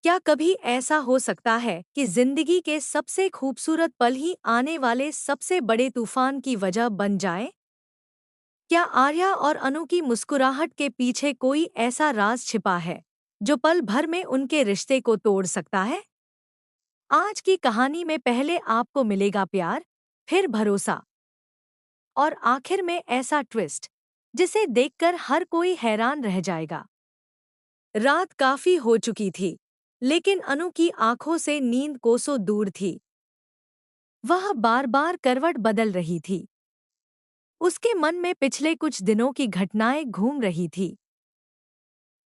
क्या कभी ऐसा हो सकता है कि जिंदगी के सबसे खूबसूरत पल ही आने वाले सबसे बड़े तूफान की वजह बन जाए? क्या आर्या और अनु की मुस्कुराहट के पीछे कोई ऐसा राज छिपा है जो पल भर में उनके रिश्ते को तोड़ सकता है? आज की कहानी में पहले आपको मिलेगा प्यार, फिर भरोसा और आखिर में ऐसा ट्विस्ट जिसे देखकर हर कोई हैरान रह जाएगा। रात काफी हो चुकी थी, लेकिन अनु की आंखों से नींद कोसों दूर थी। वह बार-बार करवट बदल रही थी। उसके मन में पिछले कुछ दिनों की घटनाएं घूम रही थी।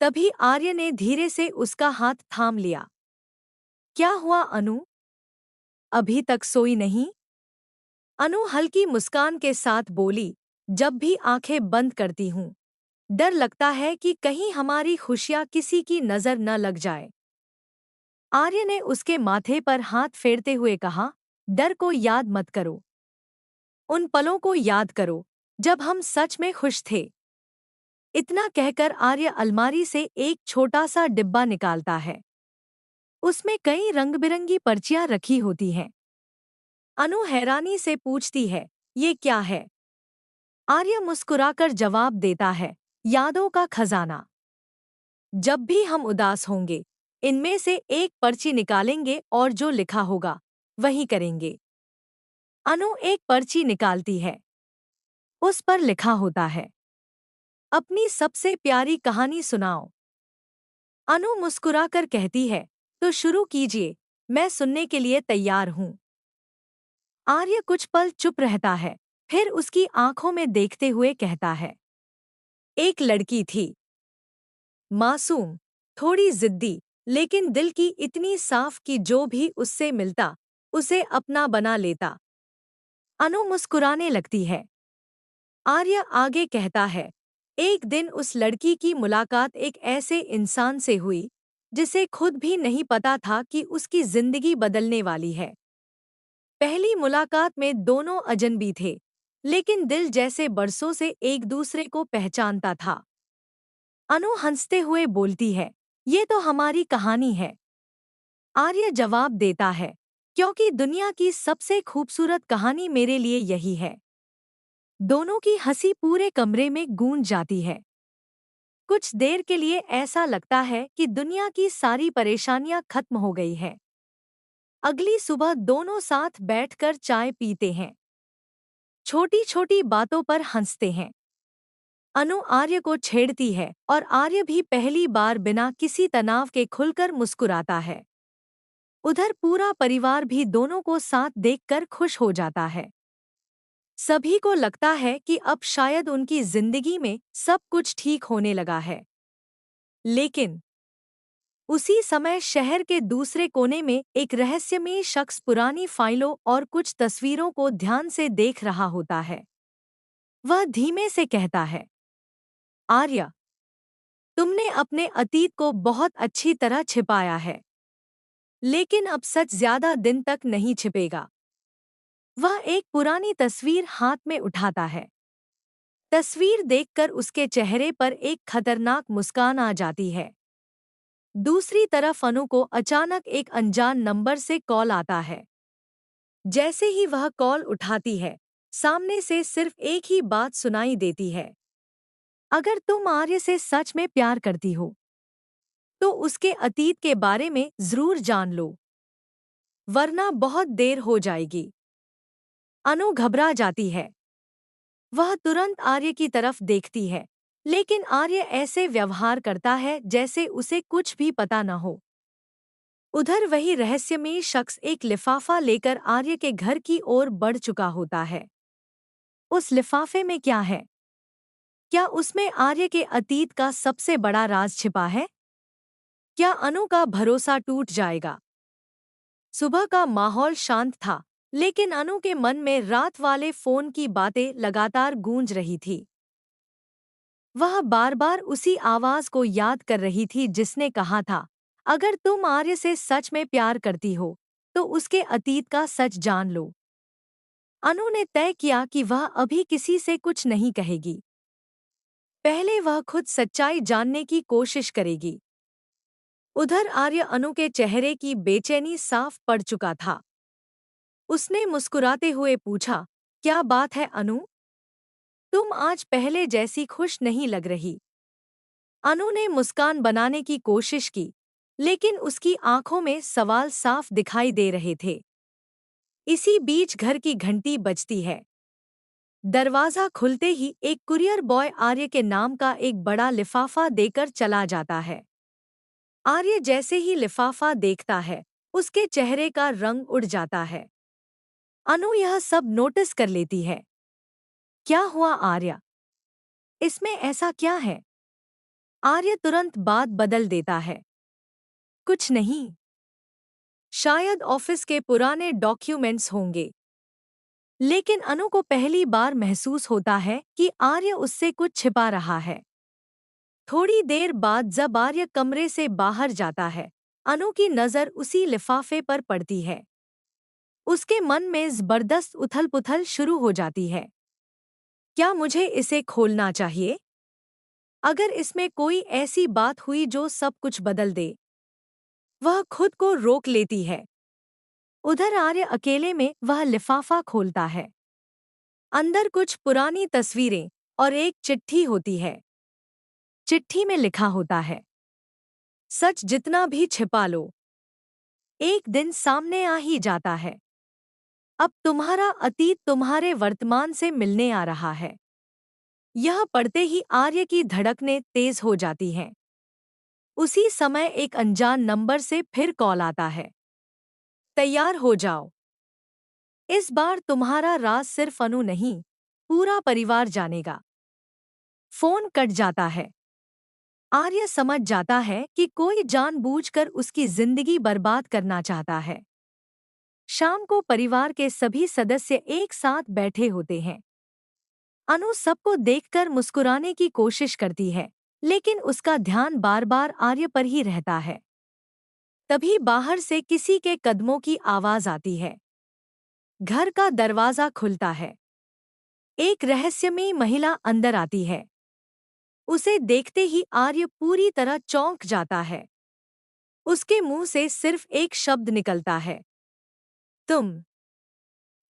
तभी आर्य ने धीरे से उसका हाथ थाम लिया। क्या हुआ अनु? अभी तक सोई नहीं? अनु हल्की मुस्कान के साथ बोली, जब भी आंखें बंद करती हूँ, डर लगता है कि कहीं हमारी खुशियाँ किसी की नजर न लग जाए। आर्य ने उसके माथे पर हाथ फेरते हुए कहा, डर को याद मत करो। उन पलों को याद करो जब हम सच में खुश थे। इतना कहकर आर्य अलमारी से एक छोटा सा डिब्बा निकालता है। उसमें कई रंग-बिरंगी पर्चियां रखी होती हैं। अनु हैरानी से पूछती है, ये क्या है? आर्य मुस्कुराकर जवाब देता है, यादों का खजाना। जब भी हम उदास होंगे, इनमें से एक पर्ची निकालेंगे और जो लिखा होगा वही करेंगे। अनु एक पर्ची निकालती है। उस पर लिखा होता है, अपनी सबसे प्यारी कहानी सुनाओ। अनु मुस्कुराकर कहती है, तो शुरू कीजिए, मैं सुनने के लिए तैयार हूँ। आर्य कुछ पल चुप रहता है, फिर उसकी आंखों में देखते हुए कहता है, एक लड़की थी, मासूम, थोड़ी जिद्दी, लेकिन दिल की इतनी साफ कि जो भी उससे मिलता उसे अपना बना लेता। अनु मुस्कुराने लगती है। आर्य आगे कहता है, एक दिन उस लड़की की मुलाकात एक ऐसे इंसान से हुई जिसे खुद भी नहीं पता था कि उसकी जिंदगी बदलने वाली है। पहली मुलाकात में दोनों अजनबी थे, लेकिन दिल जैसे बरसों से एक दूसरे को पहचानता था। अनु हंसते हुए बोलती है, ये तो हमारी कहानी है। आर्य जवाब देता है, क्योंकि दुनिया की सबसे खूबसूरत कहानी मेरे लिए यही है। दोनों की हंसी पूरे कमरे में गूंज जाती है। कुछ देर के लिए ऐसा लगता है कि दुनिया की सारी परेशानियां खत्म हो गई हैं। अगली सुबह दोनों साथ बैठकर चाय पीते हैं। छोटी छोटी बातों पर हंसते हैं। अनु आर्य को छेड़ती है और आर्य भी पहली बार बिना किसी तनाव के खुलकर मुस्कुराता है। उधर पूरा परिवार भी दोनों को साथ देखकर खुश हो जाता है। सभी को लगता है कि अब शायद उनकी जिंदगी में सब कुछ ठीक होने लगा है। लेकिन उसी समय शहर के दूसरे कोने में एक रहस्यमयी शख्स पुरानी फाइलों और कुछ तस्वीरों को ध्यान से देख रहा होता है। वह धीमे से कहता है, आर्या, तुमने अपने अतीत को बहुत अच्छी तरह छिपाया है, लेकिन अब सच ज्यादा दिन तक नहीं छिपेगा। वह एक पुरानी तस्वीर हाथ में उठाता है। तस्वीर देखकर उसके चेहरे पर एक खतरनाक मुस्कान आ जाती है। दूसरी तरफ अनु को अचानक एक अनजान नंबर से कॉल आता है। जैसे ही वह कॉल उठाती है, सामने से सिर्फ एक ही बात सुनाई देती है, अगर तुम आर्य से सच में प्यार करती हो तो उसके अतीत के बारे में जरूर जान लो, वरना बहुत देर हो जाएगी। अनु घबरा जाती है। वह तुरंत आर्य की तरफ देखती है, लेकिन आर्य ऐसे व्यवहार करता है जैसे उसे कुछ भी पता न हो। उधर वही रहस्यमयी शख्स एक लिफाफा लेकर आर्य के घर की ओर बढ़ चुका होता है। उस लिफाफे में क्या है? क्या उसमें आर्य के अतीत का सबसे बड़ा राज छिपा है? क्या अनु का भरोसा टूट जाएगा? सुबह का माहौल शांत था, लेकिन अनु के मन में रात वाले फोन की बातें लगातार गूंज रही थी। वह बार-बार उसी आवाज को याद कर रही थी जिसने कहा था, अगर तुम आर्य से सच में प्यार करती हो तो उसके अतीत का सच जान लो। अनु ने तय किया कि वह अभी किसी से कुछ नहीं कहेगी। पहले वह खुद सच्चाई जानने की कोशिश करेगी। उधर आर्य अनु के चेहरे की बेचैनी साफ पड़ चुका था। उसने मुस्कुराते हुए पूछा, क्या बात है अनु? तुम आज पहले जैसी खुश नहीं लग रही। अनु ने मुस्कान बनाने की कोशिश की, लेकिन उसकी आंखों में सवाल साफ दिखाई दे रहे थे। इसी बीच घर की घंटी बजती है। दरवाजा खुलते ही एक कुरियर बॉय आर्य के नाम का एक बड़ा लिफाफा देकर चला जाता है। आर्य जैसे ही लिफाफा देखता है, उसके चेहरे का रंग उड़ जाता है। अनु यह सब नोटिस कर लेती है। क्या हुआ आर्य? इसमें ऐसा क्या है? आर्य तुरंत बात बदल देता है। कुछ नहीं। शायद ऑफिस के पुराने डॉक्यूमेंट्स होंगे। लेकिन अनु को पहली बार महसूस होता है कि आर्य उससे कुछ छिपा रहा है। थोड़ी देर बाद जब आर्य कमरे से बाहर जाता है, अनु की नज़र उसी लिफाफे पर पड़ती है। उसके मन में जबरदस्त उथल-पुथल शुरू हो जाती है। क्या मुझे इसे खोलना चाहिए? अगर इसमें कोई ऐसी बात हुई जो सब कुछ बदल दे? वह खुद को रोक लेती है। उधर आर्य अकेले में वह लिफाफा खोलता है। अंदर कुछ पुरानी तस्वीरें और एक चिट्ठी होती है। चिट्ठी में लिखा होता है, सच जितना भी छिपा लो, एक दिन सामने आ ही जाता है। अब तुम्हारा अतीत तुम्हारे वर्तमान से मिलने आ रहा है। यह पढ़ते ही आर्य की धड़कनें तेज हो जाती हैं। उसी समय एक अनजान नंबर से फिर कॉल आता है। तैयार हो जाओ। इस बार तुम्हारा राज सिर्फ अनु नहीं, पूरा परिवार जानेगा। फोन कट जाता है। आर्य समझ जाता है कि कोई जानबूझकर उसकी जिंदगी बर्बाद करना चाहता है। शाम को परिवार के सभी सदस्य एक साथ बैठे होते हैं। अनु सबको देखकर मुस्कुराने की कोशिश करती है, लेकिन उसका ध्यान बार बार आर्य पर ही रहता है। तभी बाहर से किसी के कदमों की आवाज आती है। घर का दरवाजा खुलता है। एक रहस्यमयी महिला अंदर आती है। उसे देखते ही आर्य पूरी तरह चौंक जाता है। उसके मुंह से सिर्फ एक शब्द निकलता है, तुम।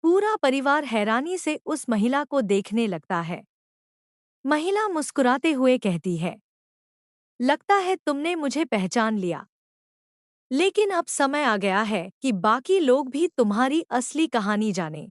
पूरा परिवार हैरानी से उस महिला को देखने लगता है। महिला मुस्कुराते हुए कहती है, लगता है तुमने मुझे पहचान लिया। लेकिन अब समय आ गया है कि बाकी लोग भी तुम्हारी असली कहानी जानें।